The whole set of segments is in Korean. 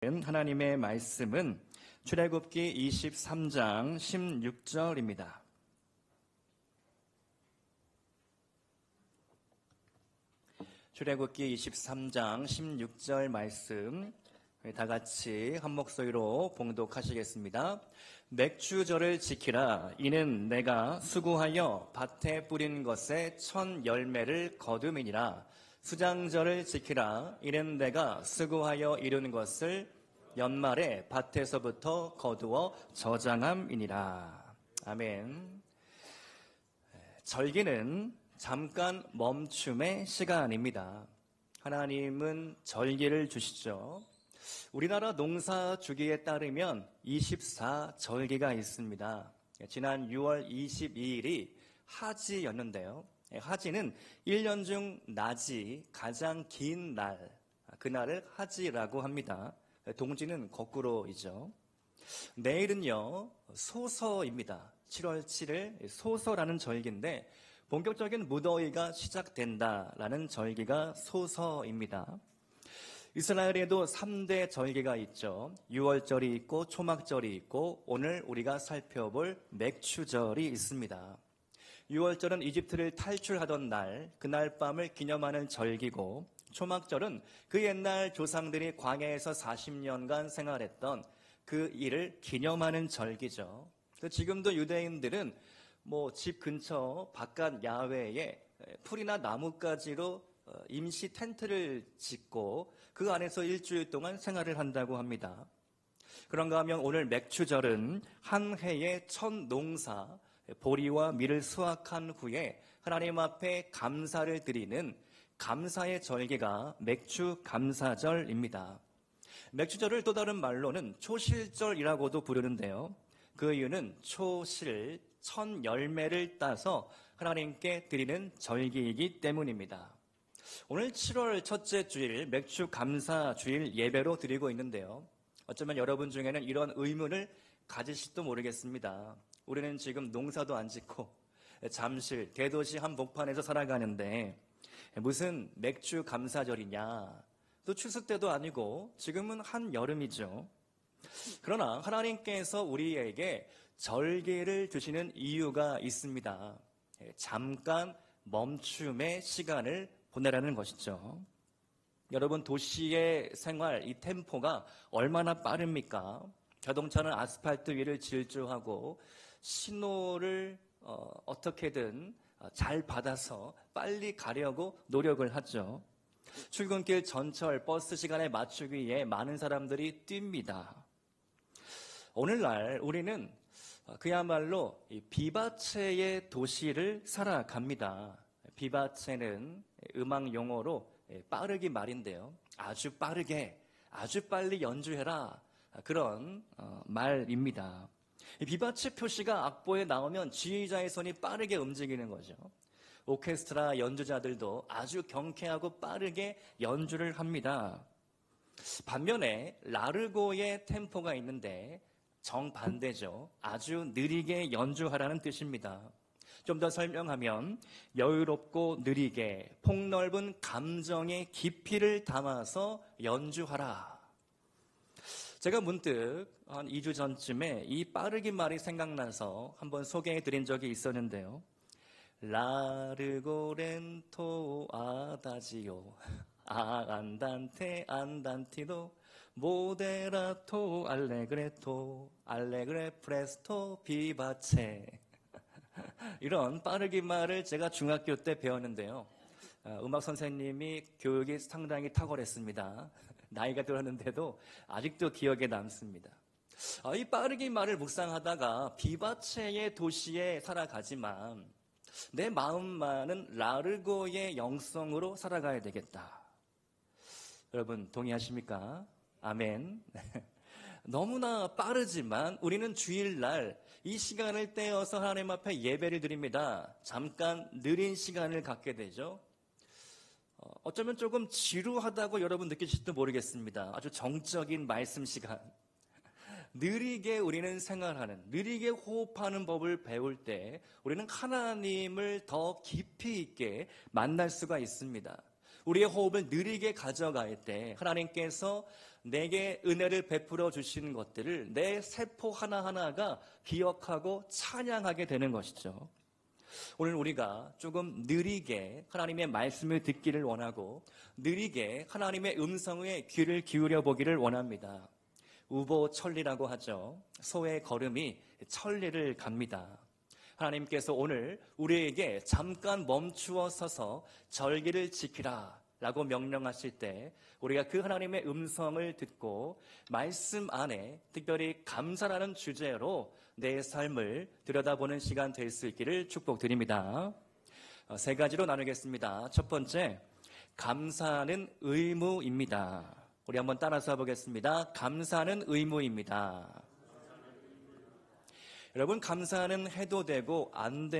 하나님의 말씀은 출애굽기 23장 16절입니다. 출애굽기 23장 16절 말씀 다 같이 한 목소리로 봉독하시겠습니다. 맥주절을 지키라. 이는 내가 수고하여 밭에 뿌린 것에 첫 열매를 거둠이니라. 수장절을 지키라. 이는 내가 수고하여 이룬 것을 연말에 밭에서부터 거두어 저장함이니라. 아멘. 절기는 잠깐 멈춤의 시간입니다. 하나님은 절기를 주시죠. 우리나라 농사 주기에 따르면 24절기가 있습니다. 지난 6월 22일이 하지였는데요. 하지는 1년 중 낮이 가장 긴 날, 그날을 하지라고 합니다. 동지는 거꾸로이죠. 내일은요, 소서입니다. 7월 7일 소서라는 절기인데 본격적인 무더위가 시작된다라는 절기가 소서입니다. 이스라엘에도 3대 절기가 있죠. 유월절이 있고 초막절이 있고 오늘 우리가 살펴볼 맥추절이 있습니다. 유월절은 이집트를 탈출하던 날, 그날 밤을 기념하는 절기고 초막절은 그 옛날 조상들이 광야에서 40년간 생활했던 그 일을 기념하는 절기죠. 지금도 유대인들은 집 근처 바깥 야외에 풀이나 나뭇가지로 임시 텐트를 짓고 그 안에서 일주일 동안 생활을 한다고 합니다. 그런가 하면 오늘 맥추절은 한 해의 첫 농사, 보리와 밀을 수확한 후에 하나님 앞에 감사를 드리는 감사의 절기가 맥추 감사절입니다. 맥추절을 또 다른 말로는 초실절이라고도 부르는데요. 그 이유는 초실, 첫 열매를 따서 하나님께 드리는 절기이기 때문입니다. 오늘 7월 첫째 주일 맥추 감사 주일 예배로 드리고 있는데요. 어쩌면 여러분 중에는 이런 의문을 가지실지도 모르겠습니다. 우리는 지금 농사도 안 짓고 잠실, 대도시 한복판에서 살아가는데 무슨 맥추 감사절이냐? 또 추석 때도 아니고 지금은 한여름이죠. 그러나 하나님께서 우리에게 절기를 주시는 이유가 있습니다. 잠깐 멈춤의 시간을 보내라는 것이죠. 여러분, 도시의 생활, 이 템포가 얼마나 빠릅니까? 자동차는 아스팔트 위를 질주하고 신호를 어떻게든 잘 받아서 빨리 가려고 노력을 하죠. 출근길 전철, 버스 시간에 맞추기 위해 많은 사람들이 뜁니다. 오늘날 우리는 그야말로 비바체의 도시를 살아갑니다. 비바체는 음악 용어로 빠르기 말인데요. 아주 빠르게, 아주 빨리 연주해라. 그런 말입니다. 비바체 표시가 악보에 나오면 지휘자의 손이 빠르게 움직이는 거죠. 오케스트라 연주자들도 아주 경쾌하고 빠르게 연주를 합니다. 반면에 라르고의 템포가 있는데 정반대죠. 아주 느리게 연주하라는 뜻입니다. 좀 더 설명하면 여유롭고 느리게 폭넓은 감정의 깊이를 담아서 연주하라. 제가 문득 한 2주 전쯤에 이 빠르기 말이 생각나서 한번 소개해 드린 적이 있었는데요. 라르고 렌토 아다지오 안단테 안단티도 모데라토 알레그레토 알레그레 프레스토 비바체 이런 빠르기 말을 제가 중학교 때 배웠는데요. 음악 선생님이 교육이 상당히 탁월했습니다. 나이가 들었는데도 아직도 기억에 남습니다. 이 빠르기 말을 묵상하다가 비바체의 도시에 살아가지만 내 마음만은 라르고의 영성으로 살아가야 되겠다. 여러분 동의하십니까? 아멘. 너무나 빠르지만 우리는 주일날 이 시간을 떼어서 하나님 앞에 예배를 드립니다. 잠깐 느린 시간을 갖게 되죠. 어쩌면 조금 지루하다고 여러분 느끼실지도 모르겠습니다. 아주 정적인 말씀 시간. 느리게 우리는 생활하는, 느리게 호흡하는 법을 배울 때 우리는 하나님을 더 깊이 있게 만날 수가 있습니다. 우리의 호흡을 느리게 가져갈 때 하나님께서 내게 은혜를 베풀어 주시는 것들을 내 세포 하나하나가 기억하고 찬양하게 되는 것이죠. 오늘 우리가 조금 느리게 하나님의 말씀을 듣기를 원하고 느리게 하나님의 음성에 귀를 기울여 보기를 원합니다. 우보천리라고 하죠. 소의 걸음이 천리를 갑니다. 하나님께서 오늘 우리에게 잠깐 멈추어 서서 절기를 지키라 라고 명령하실 때 우리가 그 하나님의 음성을 듣고 말씀 안에 특별히 감사라는 주제로 내 삶을 들여다보는 시간 될 수 있기를 축복드립니다. 세 가지로 나누겠습니다. 첫 번째, 감사는 의무입니다. 우리 한번 따라서 해보겠습니다. 감사는 의무입니다. 여러분, 감사는 해도 되고 안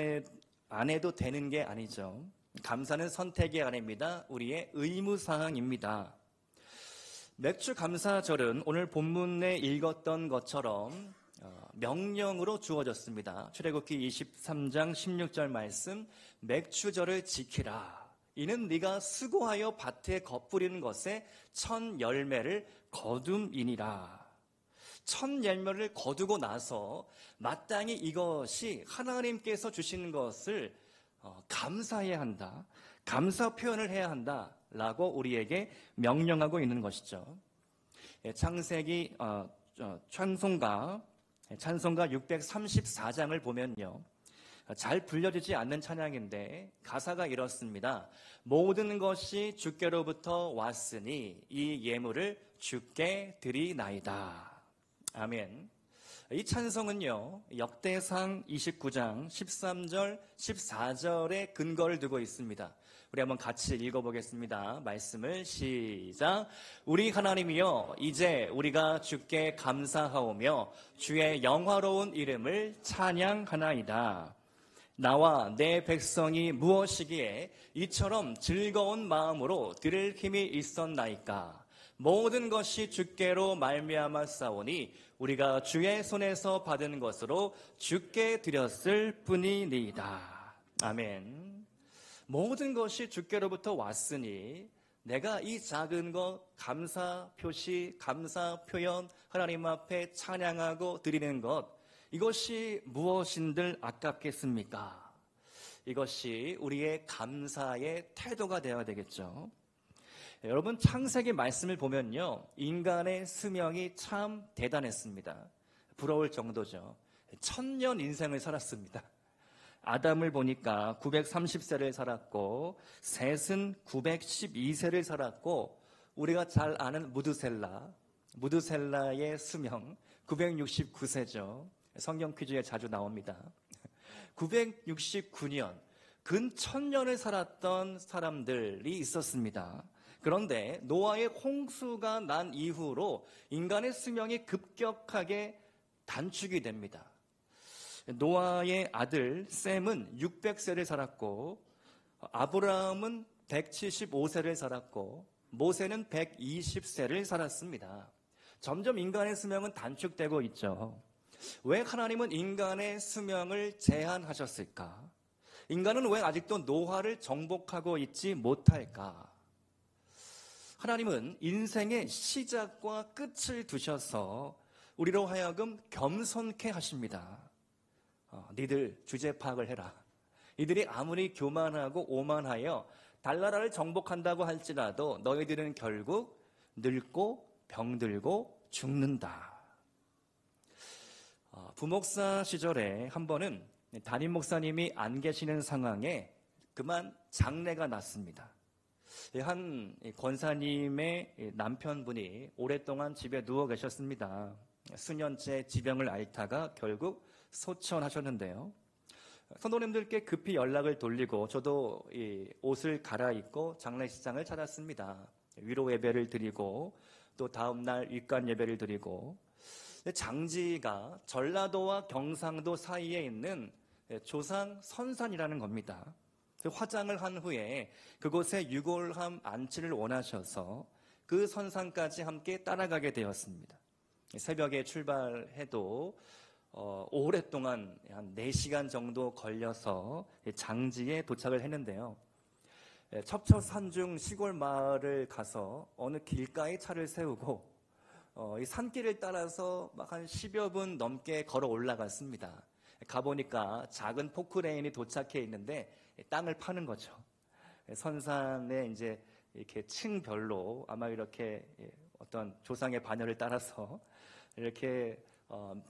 해도 되는 게 아니죠. 감사는 선택이 아닙니다. 우리의 의무사항입니다. 맥주 감사절은 오늘 본문에 읽었던 것처럼 명령으로 주어졌습니다. 출애굽기 23장 16절 말씀, 맥주절을 지키라. 이는 네가 수고하여 밭에 겉뿌리는 것에 첫 열매를 거둠이니라. 첫 열매를 거두고 나서 마땅히 이것이 하나님께서 주시는 것을 감사해야 한다. 감사 표현을 해야 한다라고 우리에게 명령하고 있는 것이죠. 창세기 찬송가 634장을 보면요. 잘 불려지지 않는 찬양인데 가사가 이렇습니다. 모든 것이 주께로부터 왔으니 이 예물을 주께 드리나이다. 아멘. 이 찬송은요, 역대상 29장 13절, 14절에 근거를 두고 있습니다. 우리 한번 같이 읽어보겠습니다. 말씀을 시작. 우리 하나님이여, 이제 우리가 주께 감사하오며 주의 영화로운 이름을 찬양하나이다. 나와 내 백성이 무엇이기에 이처럼 즐거운 마음으로 들을 힘이 있었나이까. 모든 것이 주께로 말미암아 싸우니 우리가 주의 손에서 받은 것으로 주께 드렸을 뿐이니이다. 아멘. 모든 것이 주께로부터 왔으니 내가 이 작은 것 감사 표시, 감사 표현 하나님 앞에 찬양하고 드리는 것, 이것이 무엇인들 아깝겠습니까? 이것이 우리의 감사의 태도가 되어야 되겠죠. 여러분, 창세기 말씀을 보면요, 인간의 수명이 참 대단했습니다. 부러울 정도죠. 1000년 인생을 살았습니다. 아담을 보니까 930세를 살았고 셋은 912세를 살았고 우리가 잘 아는 무드셀라의 수명 969세죠. 성경 퀴즈에 자주 나옵니다. 969년, 근 1000년을 살았던 사람들이 있었습니다. 그런데 노아의 홍수가 난 이후로 인간의 수명이 급격하게 단축이 됩니다. 노아의 아들 셈은 600세를 살았고 아브라함은 175세를 살았고 모세는 120세를 살았습니다. 점점 인간의 수명은 단축되고 있죠. 왜 하나님은 인간의 수명을 제한하셨을까? 인간은 왜 아직도 노화를 정복하고 있지 못할까? 하나님은 인생의 시작과 끝을 두셔서 우리로 하여금 겸손케 하십니다. 니들 주제 파악을 해라. 이들이 아무리 교만하고 오만하여 달나라를 정복한다고 할지라도 너희들은 결국 늙고 병들고 죽는다. 부목사 시절에 한 번은 담임 목사님이 안 계시는 상황에 그만 장례가 났습니다. 한 권사님의 남편분이 오랫동안 집에 누워 계셨습니다. 수년째 지병을 앓다가 결국 소천하셨는데요. 성도님들께 급히 연락을 돌리고 저도 이 옷을 갈아입고 장례식장을 찾았습니다. 위로 예배를 드리고 또 다음날 윗간 예배를 드리고, 장지가 전라도와 경상도 사이에 있는 조상 선산이라는 겁니다. 화장을 한 후에 그곳에 유골함 안치를 원하셔서 그 선산까지 함께 따라가게 되었습니다. 새벽에 출발해도 오랫동안 한 4시간 정도 걸려서 장지에 도착을 했는데요. 첩첩산중 시골 마을을 가서 어느 길가에 차를 세우고 이 산길을 따라서 막 한 10여 분 넘게 걸어 올라갔습니다. 가보니까 작은 포크레인이 도착해 있는데 땅을 파는 거죠. 선산에 이제 이렇게 층별로 아마 이렇게 어떤 조상의 반열을 따라서 이렇게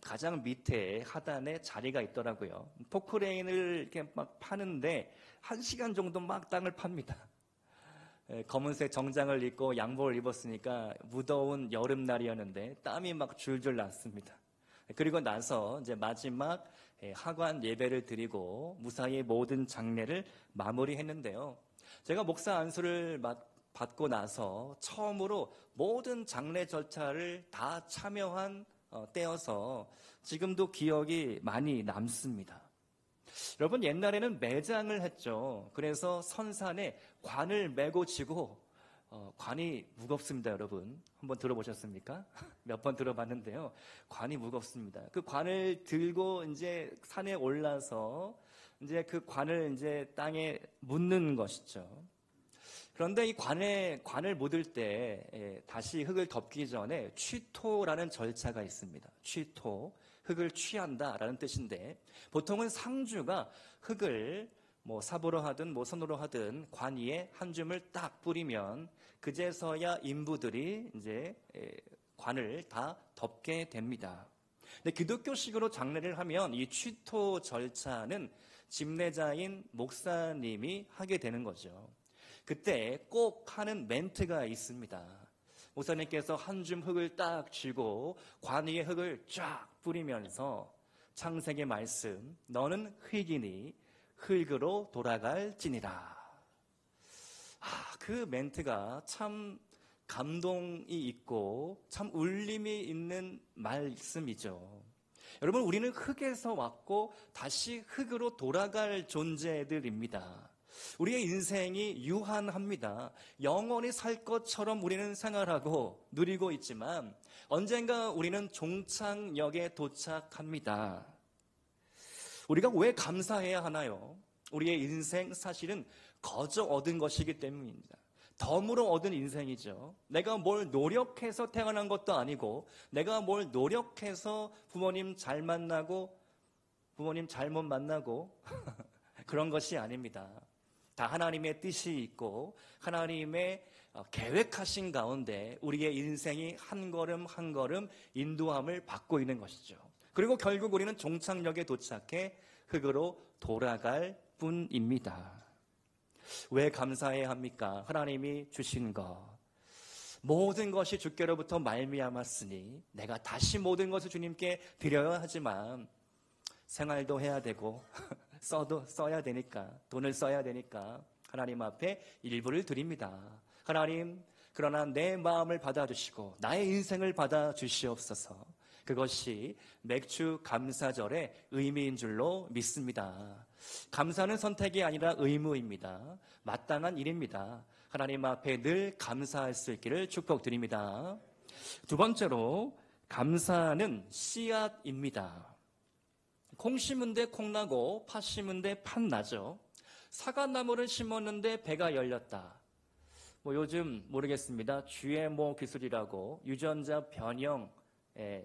가장 밑에 하단에 자리가 있더라고요. 포크레인을 이렇게 막 파는데 1시간 정도 막 땅을 팝니다. 검은색 정장을 입고 양복을 입었으니까 무더운 여름날이었는데 땀이 막 줄줄 났습니다. 그리고 나서 이제 마지막 하관 예배를 드리고 무사히 모든 장례를 마무리했는데요. 제가 목사 안수를 받고 나서 처음으로 모든 장례 절차를 다 참여한 때여서 지금도 기억이 많이 남습니다. 여러분, 옛날에는 매장을 했죠. 그래서 선산에 관을 메고 지고 관이 무겁습니다. 여러분 한번 들어보셨습니까? 몇 번 들어봤는데요. 관이 무겁습니다. 그 관을 들고 이제 산에 올라서 이제 그 관을 이제 땅에 묻는 것이죠. 그런데 이 관을 묻을 때 다시 흙을 덮기 전에 취토라는 절차가 있습니다. 취토, 흙을 취한다라는 뜻인데 보통은 상주가 흙을 뭐 삽으로 하든 뭐 손으로 하든 관 위에 한 줌을 딱 뿌리면 그제서야 인부들이 이제 관을 다 덮게 됩니다. 근데 기독교식으로 장례를 하면 이 취토 절차는 집례자인 목사님이 하게 되는 거죠. 그때 꼭 하는 멘트가 있습니다. 목사님께서 한 줌 흙을 딱 쥐고 관 위에 흙을 쫙 뿌리면서 창세기 말씀, 너는 흙이니 흙으로 돌아갈지니라. 그 멘트가 참 감동이 있고 참 울림이 있는 말씀이죠. 여러분, 우리는 흙에서 왔고 다시 흙으로 돌아갈 존재들입니다. 우리의 인생이 유한합니다. 영원히 살 것처럼 우리는 생활하고 누리고 있지만 언젠가 우리는 종착역에 도착합니다. 우리가 왜 감사해야 하나요? 우리의 인생 사실은 거저 얻은 것이기 때문입니다. 덤으로 얻은 인생이죠. 내가 뭘 노력해서 태어난 것도 아니고 내가 뭘 노력해서 부모님 잘 만나고 부모님 잘못 만나고 그런 것이 아닙니다. 다 하나님의 뜻이 있고 하나님의 계획하신 가운데 우리의 인생이 한 걸음 한 걸음 인도함을 받고 있는 것이죠. 그리고 결국 우리는 종착역에 도착해 흙으로 돌아갈 뿐입니다. 왜 감사해야 합니까? 하나님이 주신 것, 모든 것이 주께로부터 말미암았으니 내가 다시 모든 것을 주님께 드려야 하지만 생활도 해야 되고 써야 되니까, 돈을 써야 되니까 하나님 앞에 일부를 드립니다. 하나님, 그러나 내 마음을 받아주시고 나의 인생을 받아주시옵소서. 그것이 맥주 감사절의 의미인 줄로 믿습니다. 감사는 선택이 아니라 의무입니다. 마땅한 일입니다. 하나님 앞에 늘 감사할 수 있기를 축복드립니다. 두 번째로, 감사는 씨앗입니다. 콩 심은데 콩 나고 팥 심은데 팥 나죠. 사과나무를 심었는데 배가 열렸다. 요즘 모르겠습니다. GMO 기술이라고 유전자 변형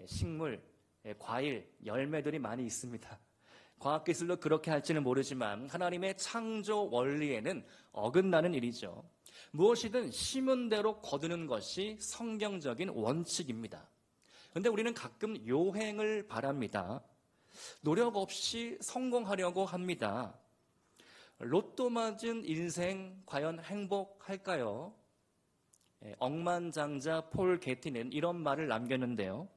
식물, 과일, 열매들이 많이 있습니다. 과학기술로 그렇게 할지는 모르지만 하나님의 창조 원리에는 어긋나는 일이죠. 무엇이든 심은 대로 거두는 것이 성경적인 원칙입니다. 그런데 우리는 가끔 요행을 바랍니다. 노력 없이 성공하려고 합니다. 로또 맞은 인생 과연 행복할까요? 억만장자 폴 게티는 이런 말을 남겼는데요.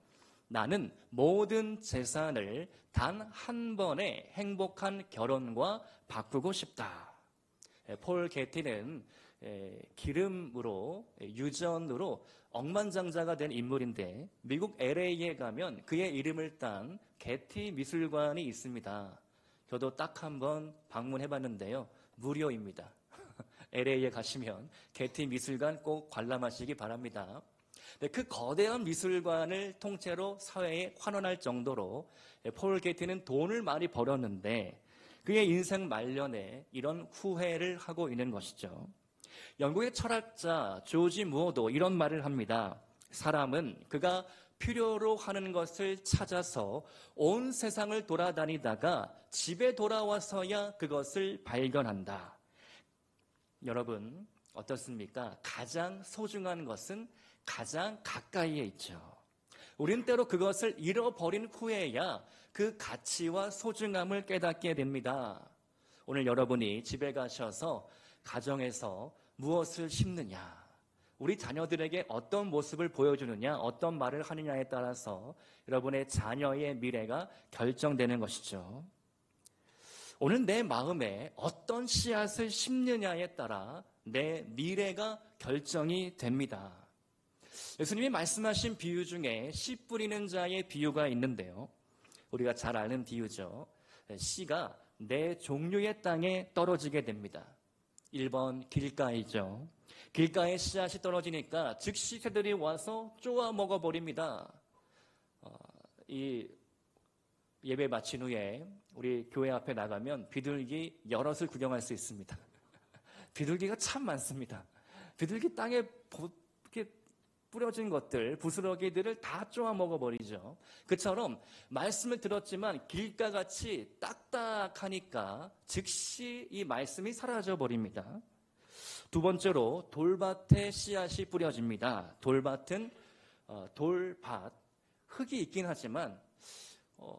나는 모든 재산을 단 한 번의 행복한 결혼과 바꾸고 싶다. 폴 게티는 기름으로, 유전으로 억만장자가 된 인물인데 미국 LA에 가면 그의 이름을 딴 게티 미술관이 있습니다. 저도 딱 한 번 방문해봤는데요. 무료입니다. LA에 가시면 게티 미술관 꼭 관람하시기 바랍니다. 그 거대한 미술관을 통째로 사회에 환원할 정도로 폴 게티는 돈을 많이 벌었는데 그의 인생 말년에 이런 후회를 하고 있는 것이죠. 영국의 철학자 조지 무어도 이런 말을 합니다. 사람은 그가 필요로 하는 것을 찾아서 온 세상을 돌아다니다가 집에 돌아와서야 그것을 발견한다. 여러분, 어떻습니까? 가장 소중한 것은 가장 가까이에 있죠. 우린 때로 그것을 잃어버린 후에야 그 가치와 소중함을 깨닫게 됩니다. 오늘 여러분이 집에 가셔서 가정에서 무엇을 심느냐, 우리 자녀들에게 어떤 모습을 보여주느냐, 어떤 말을 하느냐에 따라서 여러분의 자녀의 미래가 결정되는 것이죠. 오늘 내 마음에 어떤 씨앗을 심느냐에 따라 내 미래가 결정이 됩니다. 예수님이 말씀하신 비유 중에 씨 뿌리는 자의 비유가 있는데요. 우리가 잘 아는 비유죠. 씨가 네 종류의 땅에 떨어지게 됩니다. 1번 길가이죠. 길가에 씨앗이 떨어지니까 즉시 새들이 와서 쪼아 먹어버립니다. 이 예배 마친 후에 우리 교회 앞에 나가면 비둘기 여럿을 구경할 수 있습니다. 비둘기가 참 많습니다. 비둘기 땅에 이렇게 뿌려진 것들, 부스러기들을 다 쪼아 먹어버리죠. 그처럼 말씀을 들었지만 길가같이 딱딱하니까 즉시 이 말씀이 사라져버립니다. 두 번째로 돌밭에 씨앗이 뿌려집니다. 돌밭은 돌밭, 흙이 있긴 하지만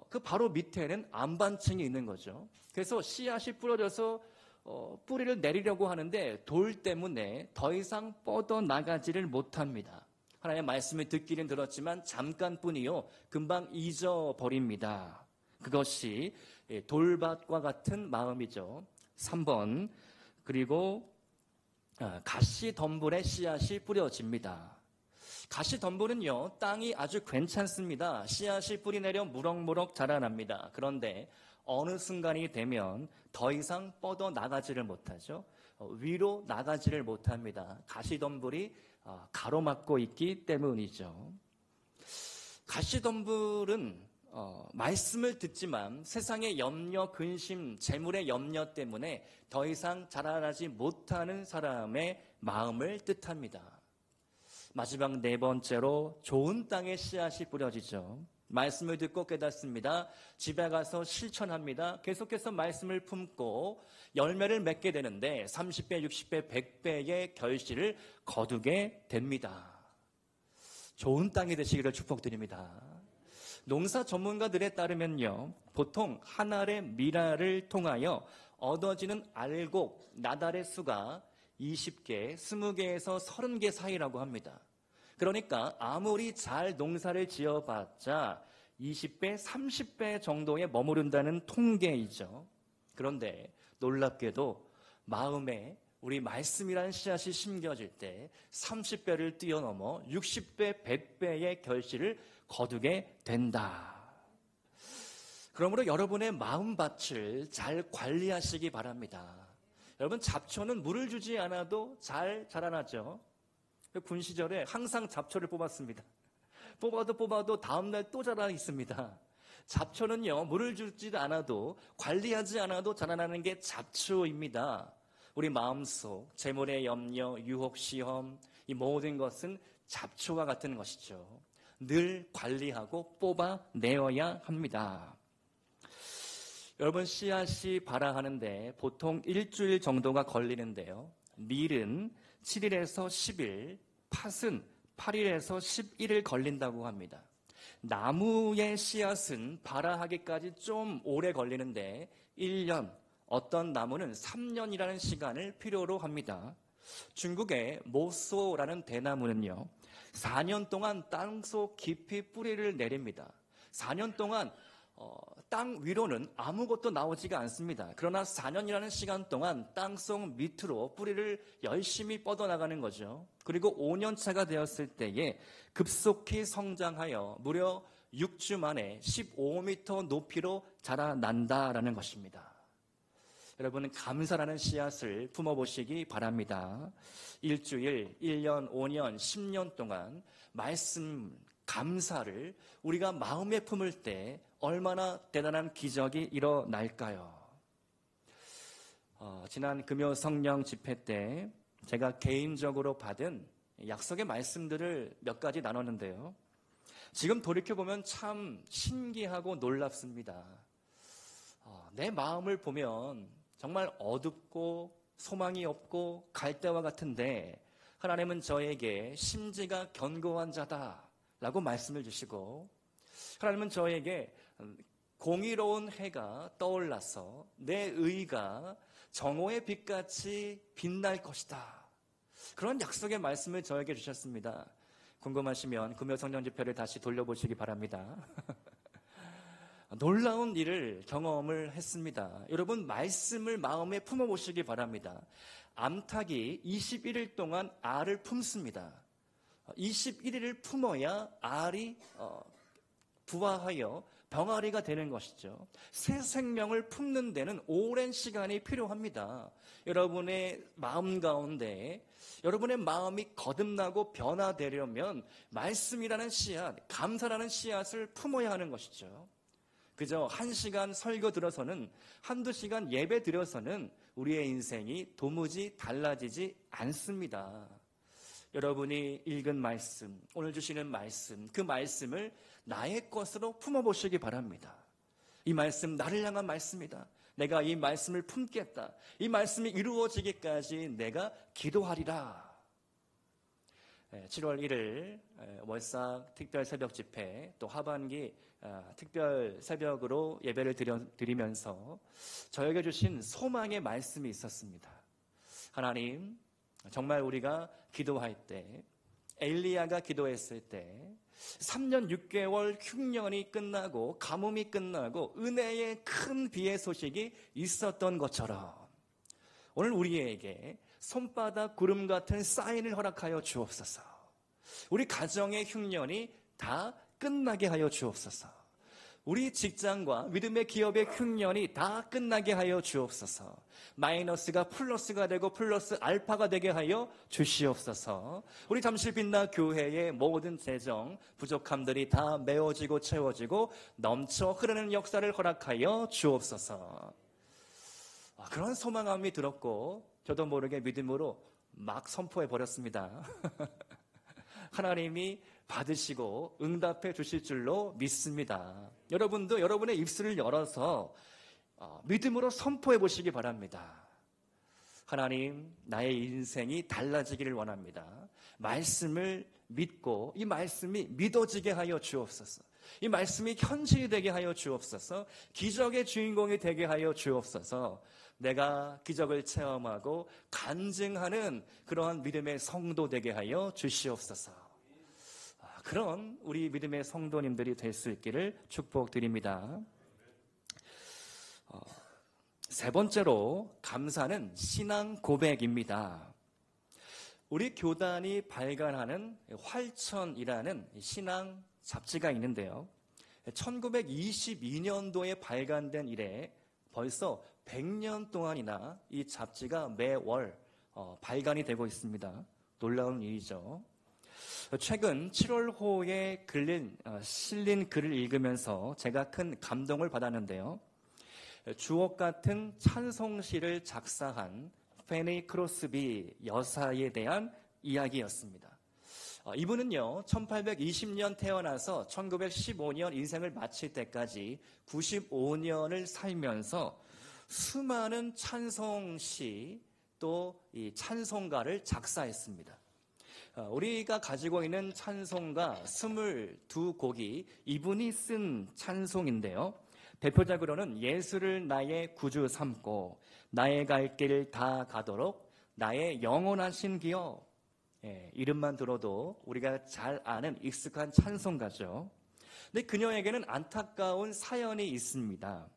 그 바로 밑에는 안반층이 있는 거죠. 그래서 씨앗이 뿌려져서 뿌리를 내리려고 하는데 돌 때문에 더 이상 뻗어나가지를 못합니다. 하나님의 말씀을 듣기는 들었지만 잠깐뿐이요, 금방 잊어버립니다. 그것이 돌밭과 같은 마음이죠. 3번, 그리고 가시덤불에 씨앗이 뿌려집니다. 가시덤불은요, 땅이 아주 괜찮습니다. 씨앗이 뿌리내려 무럭무럭 자라납니다. 그런데 어느 순간이 되면 더 이상 뻗어나가지를 못하죠. 위로 나가지를 못합니다. 가시덤불이 가로막고 있기 때문이죠. 가시덤불은 말씀을 듣지만 세상의 염려, 근심, 재물의 염려 때문에 더 이상 자라나지 못하는 사람의 마음을 뜻합니다. 마지막 네 번째로 좋은 땅에 씨앗이 뿌려지죠. 말씀을 듣고 깨닫습니다. 집에 가서 실천합니다. 계속해서 말씀을 품고 열매를 맺게 되는데 30배, 60배, 100배의 결실을 거두게 됩니다. 좋은 땅이 되시기를 축복드립니다. 농사 전문가들에 따르면요, 보통 한 알의 밀알을 통하여 얻어지는 알곡, 나달의 수가 20개, 20개에서 30개 사이라고 합니다. 그러니까 아무리 잘 농사를 지어봤자 20배, 30배 정도에 머무른다는 통계이죠. 그런데 놀랍게도 마음에 우리 말씀이라는 씨앗이 심겨질 때 30배를 뛰어넘어 60배, 100배의 결실을 거두게 된다. 그러므로 여러분의 마음밭을 잘 관리하시기 바랍니다. 여러분, 잡초는 물을 주지 않아도 잘 자라나죠. 군 시절에 항상 잡초를 뽑았습니다. 뽑아도 다음날 또 자라 있습니다. 잡초는요, 물을 주지 않아도, 관리하지 않아도 자라나는 게 잡초입니다. 우리 마음속 재물의 염려, 유혹, 시험, 이 모든 것은 잡초와 같은 것이죠. 늘 관리하고 뽑아내어야 합니다. 여러분, 씨앗이 발아하는데 보통 일주일 정도가 걸리는데요. 밀은 7일에서 10일, 팥은 8일에서 11일 걸린다고 합니다. 나무의 씨앗은 발아하기까지 좀 오래 걸리는데 1년, 어떤 나무는 3년이라는 시간을 필요로 합니다. 중국의 모소라는 대나무는요, 4년 동안 땅속 깊이 뿌리를 내립니다. 4년 동안 땅 위로는 아무것도 나오지가 않습니다. 그러나 4년이라는 시간 동안 땅속 밑으로 뿌리를 열심히 뻗어나가는 거죠. 그리고 5년 차가 되었을 때에 급속히 성장하여 무려 6주 만에 15m 높이로 자라난다라는 것입니다. 여러분은 감사라는 씨앗을 품어보시기 바랍니다. 일주일, 1년, 5년, 10년 동안 말씀, 감사를 우리가 마음에 품을 때 얼마나 대단한 기적이 일어날까요? 지난 금요 성령 집회 때 제가 개인적으로 받은 약속의 말씀들을 몇 가지 나눴는데요. 지금 돌이켜보면 참 신기하고 놀랍습니다. 내 마음을 보면 정말 어둡고 소망이 없고 갈대와 같은데 하나님은 저에게 심지가 견고한 자다라고 말씀을 주시고, 하나님은 저에게 공의로운 해가 떠올라서 내 의가 정오의 빛같이 빛날 것이다, 그런 약속의 말씀을 저에게 주셨습니다. 궁금하시면 금요 성령 집회를 다시 돌려보시기 바랍니다. 놀라운 일을 경험을 했습니다. 여러분, 말씀을 마음에 품어보시기 바랍니다. 암탉이 21일 동안 알을 품습니다. 21일을 품어야 알이 부화하여 병아리가 되는 것이죠. 새 생명을 품는 데는 오랜 시간이 필요합니다. 여러분의 마음 가운데 여러분의 마음이 거듭나고 변화되려면 말씀이라는 씨앗, 감사라는 씨앗을 품어야 하는 것이죠. 그저 1시간 설교 들어서는, 한두 시간 예배 드려서는 우리의 인생이 도무지 달라지지 않습니다. 여러분이 읽은 말씀, 오늘 주시는 말씀, 그 말씀을 나의 것으로 품어보시기 바랍니다. 이 말씀 나를 향한 말씀이다. 내가 이 말씀을 품겠다. 이 말씀이 이루어지기까지 내가 기도하리라. 7월 1일 월삭 특별 새벽 집회, 또 하반기 특별 새벽으로 예배를 드리면서 저에게 주신 소망의 말씀이 있었습니다. 하나님, 정말 우리가 기도할 때, 엘리야가 기도했을 때 3년 6개월 흉년이 끝나고 가뭄이 끝나고 은혜의 큰 비의 소식이 있었던 것처럼 오늘 우리에게 손바닥 구름 같은 사인을 허락하여 주옵소서. 우리 가정의 흉년이 다 끝나게 하여 주옵소서. 우리 직장과 믿음의 기업의 흉년이 다 끝나게 하여 주옵소서. 마이너스가 플러스가 되고 플러스 알파가 되게 하여 주시옵소서. 우리 잠실빛나 교회의 모든 재정 부족함들이 다 메워지고 채워지고 넘쳐 흐르는 역사를 허락하여 주옵소서. 그런 소망함이 들었고 저도 모르게 믿음으로 막 선포해 버렸습니다. 하나님이 받으시고 응답해 주실 줄로 믿습니다. 여러분도 여러분의 입술을 열어서 믿음으로 선포해 보시기 바랍니다. 하나님, 나의 인생이 달라지기를 원합니다. 말씀을 믿고 이 말씀이 믿어지게 하여 주옵소서. 이 말씀이 현실이 되게 하여 주옵소서. 기적의 주인공이 되게 하여 주옵소서. 내가 기적을 체험하고 간증하는 그러한 믿음의 성도 되게 하여 주시옵소서. 그런 우리 믿음의 성도님들이 될 수 있기를 축복드립니다. 세 번째로, 감사는 신앙 고백입니다. 우리 교단이 발간하는 활천이라는 신앙 잡지가 있는데요. 1922년도에 발간된 이래 벌써 100년 동안이나 이 잡지가 매월 발간이 되고 있습니다. 놀라운 일이죠. 최근 7월호에 실린 글을 읽으면서 제가 큰 감동을 받았는데요. 주옥 같은 찬송시를 작사한 페니 크로스비 여사에 대한 이야기였습니다. 이분은요, 1820년 태어나서 1915년 인생을 마칠 때까지 95년을 살면서 수많은 찬송시 또 이 찬송가를 작사했습니다. 우리가 가지고 있는 찬송가 22곡이 이분이 쓴 찬송인데요. 대표적으로는 예수를 나의 구주 삼고 나의 갈 길 다 가도록 나의 영원하신 기억, 이름만 들어도 우리가 잘 아는 익숙한 찬송가죠. 근데 그녀에게는 안타까운 사연이 있습니다.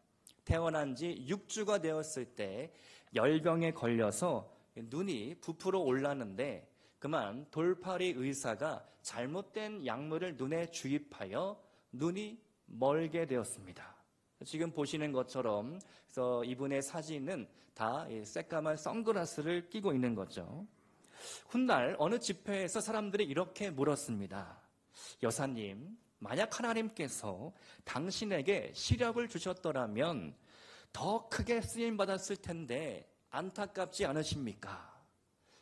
태어난 지 6주가 되었을 때 열병에 걸려서 눈이 부풀어 올랐는데 그만 돌팔이 의사가 잘못된 약물을 눈에 주입하여 눈이 멀게 되었습니다. 지금 보시는 것처럼 그래서 이분의 사진은 다 새까만 선글라스를 끼고 있는 거죠. 훗날 어느 집회에서 사람들이 이렇게 물었습니다. 여사님, 만약 하나님께서 당신에게 시력을 주셨더라면 더 크게 쓰임받았을 텐데 안타깝지 않으십니까?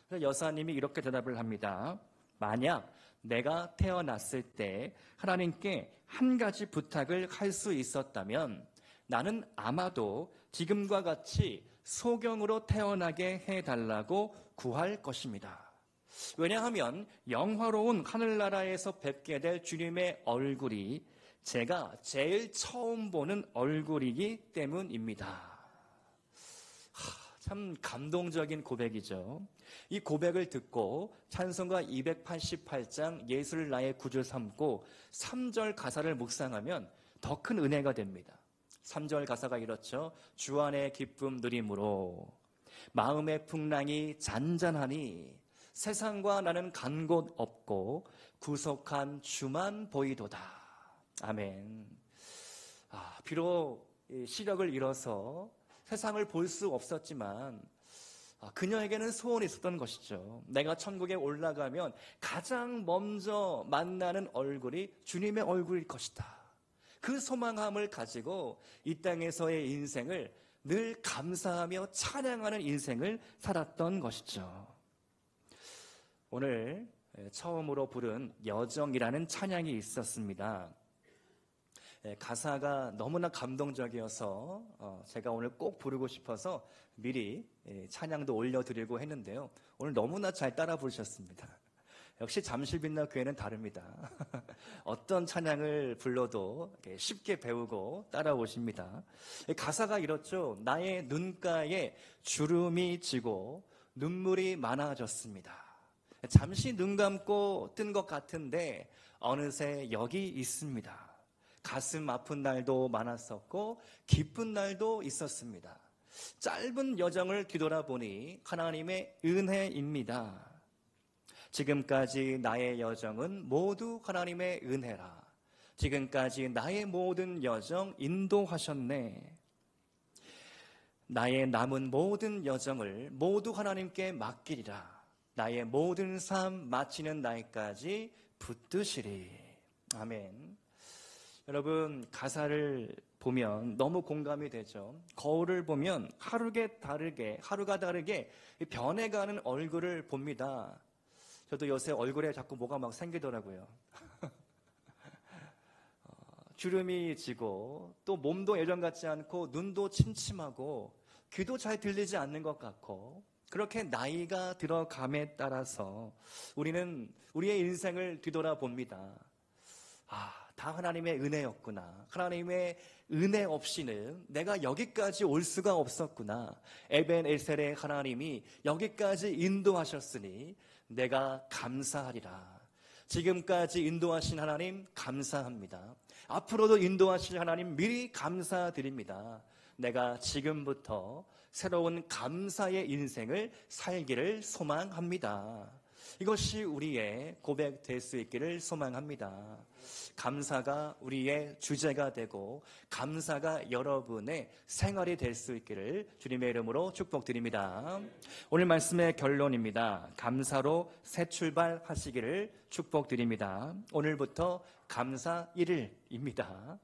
그래서 여사님이 이렇게 대답을 합니다. 만약 내가 태어났을 때 하나님께 한 가지 부탁을 할 수 있었다면 나는 아마도 지금과 같이 소경으로 태어나게 해달라고 구할 것입니다. 왜냐하면 영화로운 하늘나라에서 뵙게 될 주님의 얼굴이 제가 제일 처음 보는 얼굴이기 때문입니다. 참 감동적인 고백이죠. 이 고백을 듣고 찬송가 288장 예수를 나의 구주 삼고 3절 가사를 묵상하면 더 큰 은혜가 됩니다. 3절 가사가 이렇죠. 주 안의 기쁨 누림으로 마음의 풍랑이 잔잔하니 세상과 나는 간 곳 없고 구속한 주만 보이도다. 아멘. 비록 시력을 잃어서 세상을 볼 수 없었지만 그녀에게는 소원이 있었던 것이죠. 내가 천국에 올라가면 가장 먼저 만나는 얼굴이 주님의 얼굴일 것이다. 그 소망함을 가지고 이 땅에서의 인생을 늘 감사하며 찬양하는 인생을 살았던 것이죠. 오늘 처음으로 부른 여정이라는 찬양이 있었습니다. 가사가 너무나 감동적이어서 제가 오늘 꼭 부르고 싶어서 미리 찬양도 올려드리고 했는데요. 오늘 너무나 잘 따라 부르셨습니다. 역시 잠실빛나 교회는 다릅니다. 어떤 찬양을 불러도 쉽게 배우고 따라오십니다. 가사가 이렇죠. 나의 눈가에 주름이 지고 눈물이 많아졌습니다. 잠시 눈 감고 뜬 것 같은데 어느새 여기 있습니다. 가슴 아픈 날도 많았었고 기쁜 날도 있었습니다. 짧은 여정을 뒤돌아보니 하나님의 은혜입니다. 지금까지 나의 여정은 모두 하나님의 은혜라. 지금까지 나의 모든 여정 인도하셨네. 나의 남은 모든 여정을 모두 하나님께 맡기리라. 나의 모든 삶 마치는 날까지 붙드시리. 아멘. 여러분, 가사를 보면 너무 공감이 되죠. 거울을 보면 하루가 다르게 변해가는 얼굴을 봅니다. 저도 요새 얼굴에 자꾸 뭐가 막 생기더라고요. 주름이 지고 또 몸도 예전 같지 않고 눈도 침침하고 귀도 잘 들리지 않는 것 같고 그렇게 나이가 들어감에 따라서 우리는 우리의 인생을 뒤돌아봅니다. 다 하나님의 은혜였구나. 하나님의 은혜 없이는 내가 여기까지 올 수가 없었구나. 에벤에셀의 하나님이 여기까지 인도하셨으니 내가 감사하리라. 지금까지 인도하신 하나님 감사합니다. 앞으로도 인도하실 하나님 미리 감사드립니다. 내가 지금부터 새로운 감사의 인생을 살기를 소망합니다. 이것이 우리의 고백 될 수 있기를 소망합니다. 감사가 우리의 주제가 되고 감사가 여러분의 생활이 될 수 있기를 주님의 이름으로 축복드립니다. 오늘 말씀의 결론입니다. 감사로 새 출발하시기를 축복드립니다. 오늘부터 감사 1일입니다.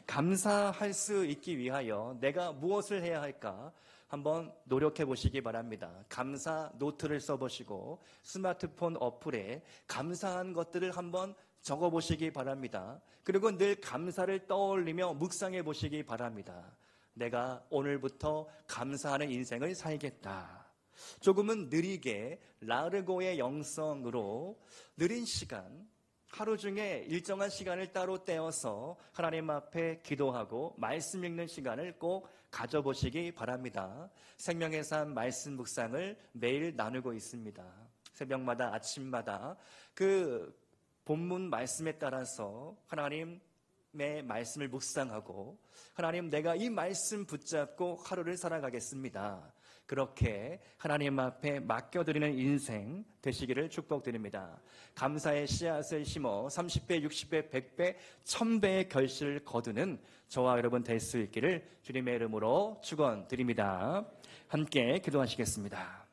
감사할 수 있기 위하여 내가 무엇을 해야 할까? 한번 노력해 보시기 바랍니다. 감사 노트를 써보시고 스마트폰 어플에 감사한 것들을 한번 적어보시기 바랍니다. 그리고 늘 감사를 떠올리며 묵상해 보시기 바랍니다. 내가 오늘부터 감사하는 인생을 살겠다. 조금은 느리게 라르고의 영성으로 느린 시간, 하루 중에 일정한 시간을 따로 떼어서 하나님 앞에 기도하고 말씀 읽는 시간을 꼭 가져보시기 바랍니다. 생명의 삶 말씀 묵상을 매일 나누고 있습니다. 새벽마다 아침마다 그 본문 말씀에 따라서 하나님의 말씀을 묵상하고 하나님 내가 이 말씀 붙잡고 하루를 살아가겠습니다. 그렇게 하나님 앞에 맡겨드리는 인생 되시기를 축복드립니다. 감사의 씨앗을 심어 30배, 60배, 100배, 1000배의 결실을 거두는 저와 여러분 될 수 있기를 주님의 이름으로 축원드립니다. 함께 기도하시겠습니다.